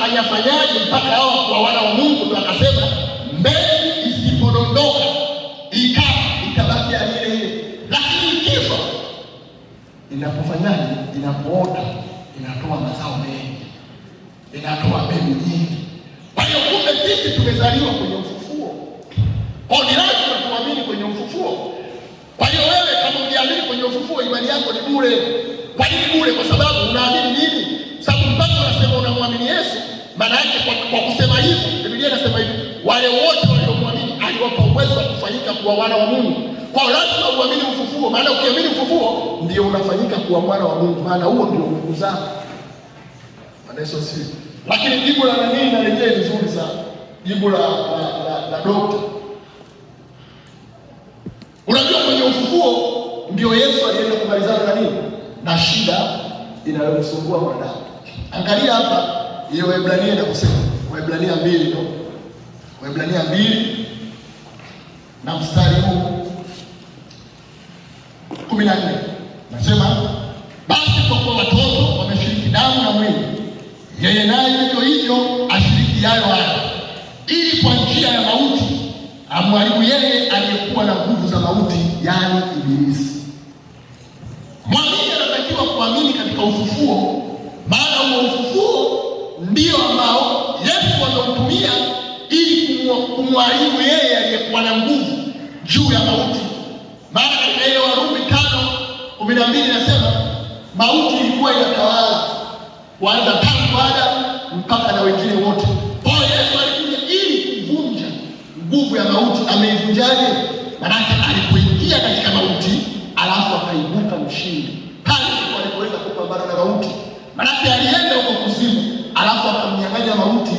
anafanyaje mpaka hao kwa wana wa Mungu? Ndio akasema mbegu isipodondoka itabaki ile ile, lakini ikifa inapofanyaje? Inapoota inatoa mazao mengi, inatoa mbegu nyingi. Kwa hiyo kumbe sisi tumezaliwa kwenye ufufuo. Kwa hiyo ni lazima tuamini kwenye ufufuo. Kwa hiyo wewe kama ukiamini kwenye ufufuo, imani yako ni bure. Kwa nini bure? Kwa sababu unaamini nini? Sababu mpaka unasema unamwamini Yesu, maana yake kwa kusema hivi, Biblia inasema hivi, wale wote waliomwamini aliwapa uwezo wa kufanyika kuwa wana wa Mungu. Kwa hiyo lazima uamini ufufuo, maana ukiamini ufufuo ndio unafanyika kuwa mwana wa Mungu, maana huo ndio umekuzaa. Yesu asifiwe. Lakini jibu la nani na lenyewe ni nzuri sana. Jibu la dokta. Unajua kwenye ufufuo ndio Yesu alienda kumalizana na nini? Na shida inayomsumbua mwanadamu. Angalia hapa hiyo Waebrania inakusema, Waebrania 2 ndio. Waebrania 2 na mstari huu 14. Nasema basi kwa kuwa watoto wameshiriki damu na mwili, yeye naye hivyo hivyo ashiriki yayo hayo, ili kwa njia ya mauti amharibu yeye aliyekuwa na nguvu za mauti, yaani Ibilisi. Mwamini anatakiwa kuamini katika ufufuo, maana huo ufufuo ndio ambao Yesu ameutumia ili kumharibu yeye aliyekuwa na nguvu juu ya mauti. Maana katika ile Warumi 5:12 inasema mauti ilikuwa inatawala kuanza tangu Adamu mpaka na wengine wote. Kwa hiyo Yesu alikuja ili kuvunja nguvu ya mauti. Ameivunjaje? Maana alipoingia katika mauti alafu akaibuka mshindi. mauti. Maanake alienda huko kuzimu, alafu akamnyang'anya mauti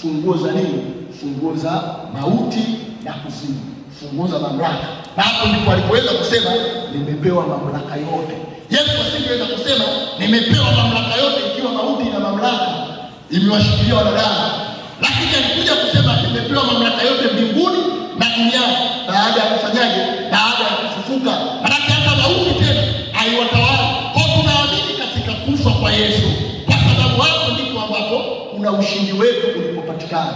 funguo za nini? Funguo za mauti na kuzimu, funguo za mamlaka. Na hapo ndipo alipoweza kusema nimepewa mamlaka yote. Yesu asingeweza kusema nimepewa mamlaka yote ikiwa mauti na mamlaka imewashikilia wanadamu, lakini alikuja kusema nimepewa mamlaka yote mbinguni na duniani. Baada ya kufanyaje? Baada ya kufufuka. Maanake hata mauti tena haiwatawala. Kwa tunaamini katika kufa kwa Yesu, kwa sababu hapo ndipo ambapo kuna ushindi wetu ulipopatikana.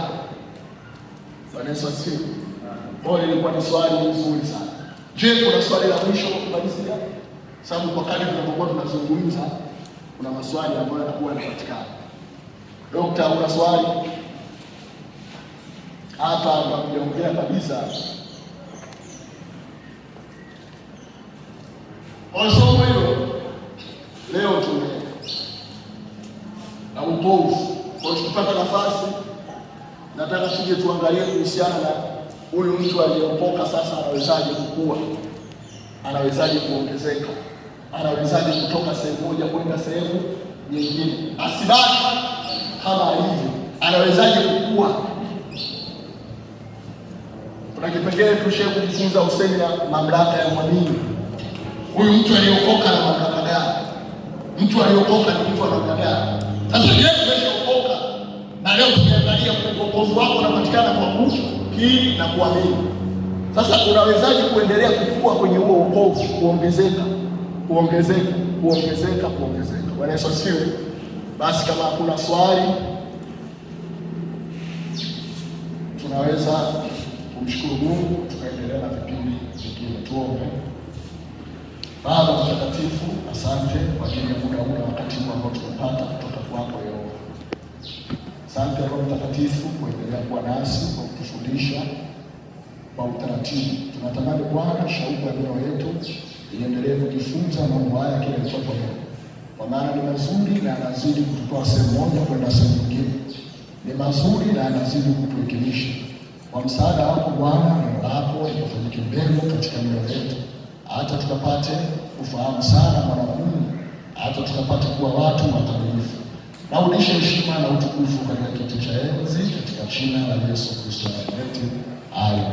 Bwana Yesu asifiwe. Kwa hiyo ilikuwa ni swali nzuri sana. Je, kuna swali la mwisho kumalizia? Sababu kwa kadri tunapokuwa tunazungumza kuna maswali ambayo yanakuwa yanapatikana. Dokta, una swali? Hapa tunaongea kabisa. Kwa somo hilo leo na upofu. Kwa tukipata nafasi nataka tuje tuangalie kuhusiana na huyu mtu aliyeokoka sasa anawezaje kukua? Anawezaje kuongezeka? Anawezaje kutoka sehemu moja kwenda sehemu nyingine? Asibaki kama alivyo. Anawezaje kukua? Kuna kipengele tushaye kujifunza usemi na mamlaka ya mwamini. Huyu mtu aliyeokoka na mamlaka gani? Mtu aliyeokoka ni mtu anamgani? Sasa je, umeshaokoka? Na leo tukiangalia wokovu wako unapatikana kwa kukiri na kuamini. Sasa unawezaje kuendelea kukua kwenye huo wokovu, kuongezeka? Bwana Yesu asifiwe. Basi kama hakuna swali, tunaweza kumshukuru Mungu tukaendelea na vipindi vingine. Tuombe. Baba mtakatifu, asante kwa ajili ya muda huu na wakati huu ambao tumepata kutoka kwako Yehova. Asante Roho Mtakatifu kuendelea kuwa nasi kwa kutufundisha kwa utaratibu. Tunatamani Bwana shauku ya mioyo yetu iendelee kujifunza mambo haya kila itwapo leo, kwa maana ni mazuri na yanazidi kututoa sehemu moja kwenda sehemu nyingine. Ni mazuri na yanazidi kutuelimisha. Kwa msaada wako Bwana, neno lako likafanyike mbele katika mioyo yetu, hata tukapate kufahamu sana mwana wa Mungu, hata tukapate kuwa watu wakamilifu. Na urudishe heshima na utukufu katika kiti cha enzi katika jina la Yesu Kristo Nazareti. Amen.